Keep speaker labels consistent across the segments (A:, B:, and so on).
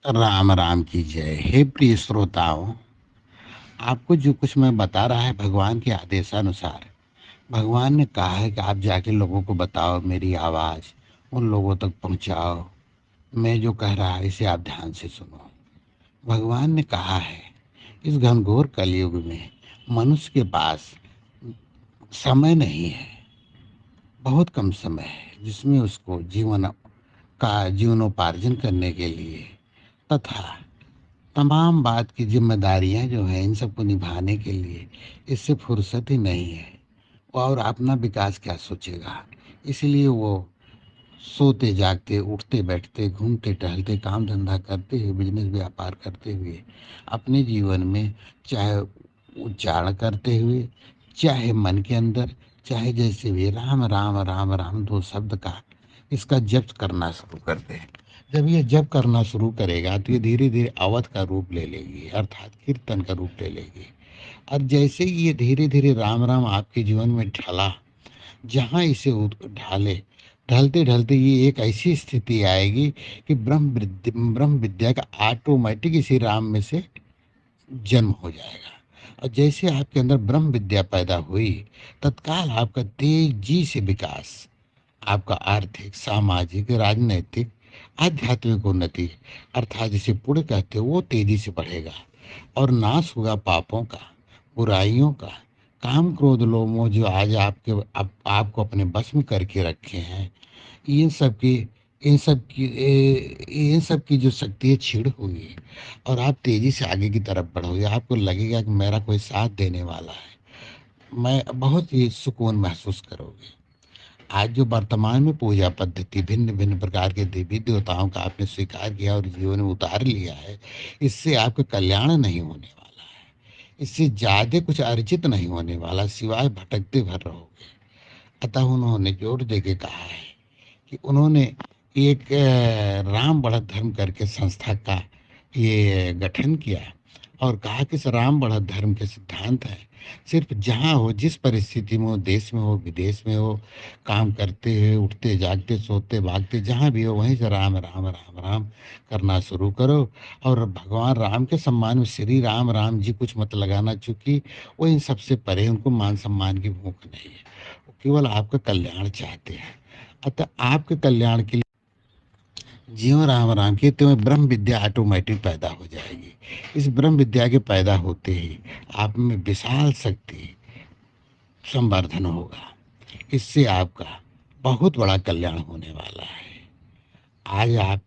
A: राम राम की जय। हे प्रिय श्रोताओं, आपको जो कुछ मैं बता रहा है भगवान के आदेशानुसार। भगवान ने कहा है कि आप जाके लोगों को बताओ, मेरी आवाज़ उन लोगों तक पहुंचाओ। मैं जो कह रहा है इसे आप ध्यान से सुनो। भगवान ने कहा है, इस घनघोर कलयुग में मनुष्य के पास समय नहीं है, बहुत कम समय है जिसमें उसको जीवनोपार्जन करने के लिए तथा तमाम बात की जिम्मेदारियां जो हैं इन सबको निभाने के लिए इससे फुर्सत ही नहीं है। और अपना विकास क्या सोचेगा। इसलिए वो सोते जागते उठते बैठते घूमते टहलते काम धंधा करते हुए बिजनेस व्यापार करते हुए अपने जीवन में चाहे उच्चारण करते हुए, चाहे मन के अंदर, चाहे जैसे भी राम राम राम राम दो शब्द का इसका जप करना शुरू कर दे। जब ये जप करना शुरू करेगा तो ये धीरे धीरे अवध का रूप ले लेगी, अर्थात कीर्तन का रूप ले लेगी। और जैसे ही ये धीरे धीरे राम राम आपके जीवन में ढला, जहाँ इसे ढाले, ढलते ढलते ये एक ऐसी स्थिति आएगी कि ब्रह्म विद्या का ऑटोमेटिक इसी राम में से जन्म हो जाएगा। और जैसे आपके अंदर ब्रह्म विद्या पैदा हुई, तत्काल आपका तेजी से विकास, आपका आर्थिक, सामाजिक, राजनैतिक, आध्यात्मिक उन्नति, अर्थात जिसे पुण्य कहते हो, वो तेजी से बढ़ेगा। और नाश होगा पापों का, बुराइयों का, काम क्रोध लोभ मोह जो आज आपको अपने बस में करके रखे हैं। इन सब की इन सब की जो शक्ति क्षीण होगी और आप तेजी से आगे की तरफ बढ़ोगे। आपको लगेगा कि मेरा कोई साथ देने वाला है। मैं बहुत ही सुकून महसूस करोगे। आज जो वर्तमान में पूजा पद्धति भिन्न भिन्न प्रकार के देवी देवताओं का आपने स्वीकार किया और जीवन में उतार लिया है, इससे आपका कल्याण नहीं होने वाला है। इससे ज्यादा कुछ अर्जित नहीं होने वाला, सिवाय भटकते भर रहोगे। अतः उन्होंने जोर दे के कहा है कि उन्होंने एक राम बढ़त धर्म करके संस्था का ये गठन किया और कहा कि इस राम बढ़त धर्म के सिद्धांत हैं। सिर्फ जहाँ हो, जिस परिस्थिति में हो, देश में हो विदेश में हो, काम करते हुए उठते जागते सोते भागते जहाँ भी हो, वहीं से राम राम राम राम करना शुरू करो। और भगवान राम के सम्मान में श्री राम राम जी कुछ मत लगाना, चूंकि वो इन सबसे परे, उनको मान सम्मान की भूख नहीं है। वो केवल आपका कल्याण चाहते हैं। अतः आपके कल्याण के लिए ज्यों राम राम की तुम्हें ब्रह्म विद्या ऑटोमेटिक पैदा हो जाएगी। इस ब्रह्म विद्या के पैदा होते ही आप में विशाल शक्ति संवर्धन होगा। इससे आपका बहुत बड़ा कल्याण होने वाला है। आज आप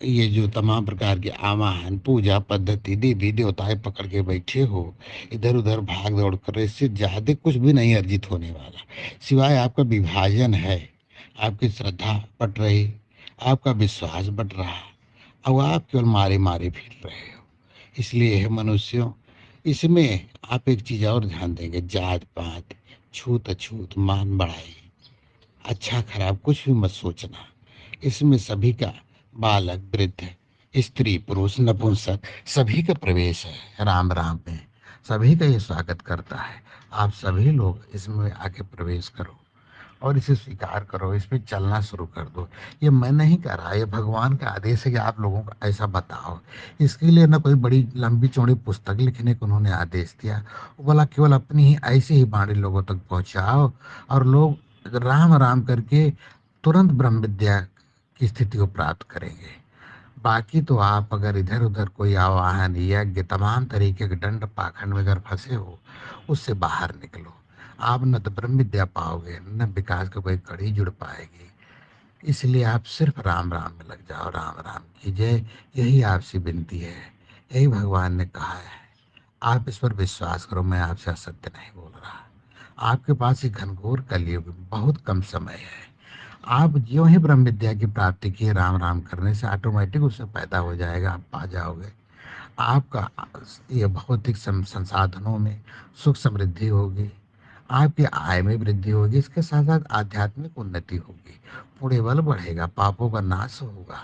A: ये जो तमाम प्रकार के आवाहन पूजा पद्धति देवी देवताएं पकड़ के बैठे हो, इधर उधर भाग दौड़ कर, इससे ज्यादा कुछ भी नहीं अर्जित होने वाला, सिवाय आपका विभाजन है। आपकी श्रद्धा बढ़ रही, आपका विश्वास बढ़ रहा, अब आप केवल मारे मारे फिर रहे हो। इसलिए है मनुष्यों, इसमें आप एक चीज और ध्यान देंगे, जात पात, छूत अछूत, मान बढ़ाई, अच्छा खराब कुछ भी मत सोचना। इसमें सभी का, बालक वृद्ध, स्त्री पुरुष नपुंसक, सभी का प्रवेश है राम राम में। सभी का ये स्वागत करता है। आप सभी लोग इसमें आके प्रवेश करो और इसे स्वीकार करो, इस पे चलना शुरू कर दो। ये मैं नहीं कह रहा, ये भगवान का आदेश है कि आप लोगों को ऐसा बताओ। इसके लिए ना कोई बड़ी लंबी चौड़ी पुस्तक लिखने को उन्होंने आदेश दिया। वो बोला केवल अपनी ही ऐसी ही वाणी लोगों तक पहुंचाओ और लोग राम राम करके तुरंत ब्रह्म विद्या की स्थिति को प्राप्त करेंगे। बाकी तो आप अगर इधर उधर कोई आवाहन यज्ञ तमाम तरीके के दंड पाखंड में अगर फंसे हो, उससे बाहर निकलो। आप न तो ब्रह्म विद्या पाओगे, न विकास की कोई कड़ी जुड़ पाएगी। इसलिए आप सिर्फ राम राम में लग जाओ, राम राम कीजिए। यही आपसे विनती है, यही भगवान ने कहा है। आप इस पर विश्वास करो, मैं आपसे असत्य नहीं बोल रहा। आपके पास ये घनघोर कलयुग में बहुत कम समय है। आप ज्यों ही ब्रह्म विद्या की प्राप्ति की, राम राम करने से ऑटोमेटिक उससे पैदा हो जाएगा, आप पा जाओगे। आपका ये भौतिक संसाधनों में सुख समृद्धि होगी, आपकी आय में वृद्धि होगी, इसके साथ साथ आध्यात्मिक उन्नति होगी, पुण्य बल बढ़ेगा, पापों का नाश होगा।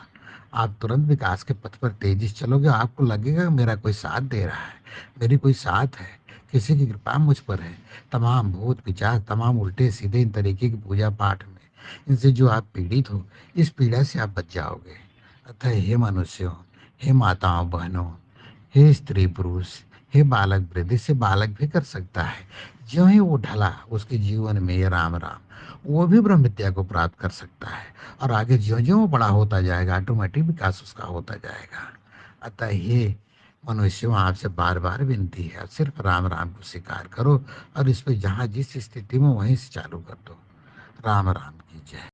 A: आप तुरंत विकास के पथ पर तेजी से चलोगे। आपको लगेगा मेरा कोई साथ दे रहा है, मेरी कोई साथ है, किसी की कृपा मुझ पर है। तमाम भूत पिचाच, तमाम उल्टे सीधे इन तरीके की पूजा पाठ में इनसे जो आप पीड़ित हो, इस पीड़ा से आप बच जाओगे। अतः हे मनुष्यों, हे माताओं बहनों, हे स्त्री पुरुष, हे बालक वृद्ध, इससे बालक भी कर सकता है। ज्यों ही वो ढला उसके जीवन में ये राम राम, वो भी ब्रह्म विद्या को प्राप्त कर सकता है। और आगे ज्यों ज्यों वो बड़ा होता जाएगा ऑटोमेटिक विकास उसका होता जाएगा। अतः ये मनुष्यों, आपसे बार बार विनती है, सिर्फ राम राम को स्वीकार करो और इस पे जहाँ जिस स्थिति में वहीं से चालू कर दो। राम राम की जय।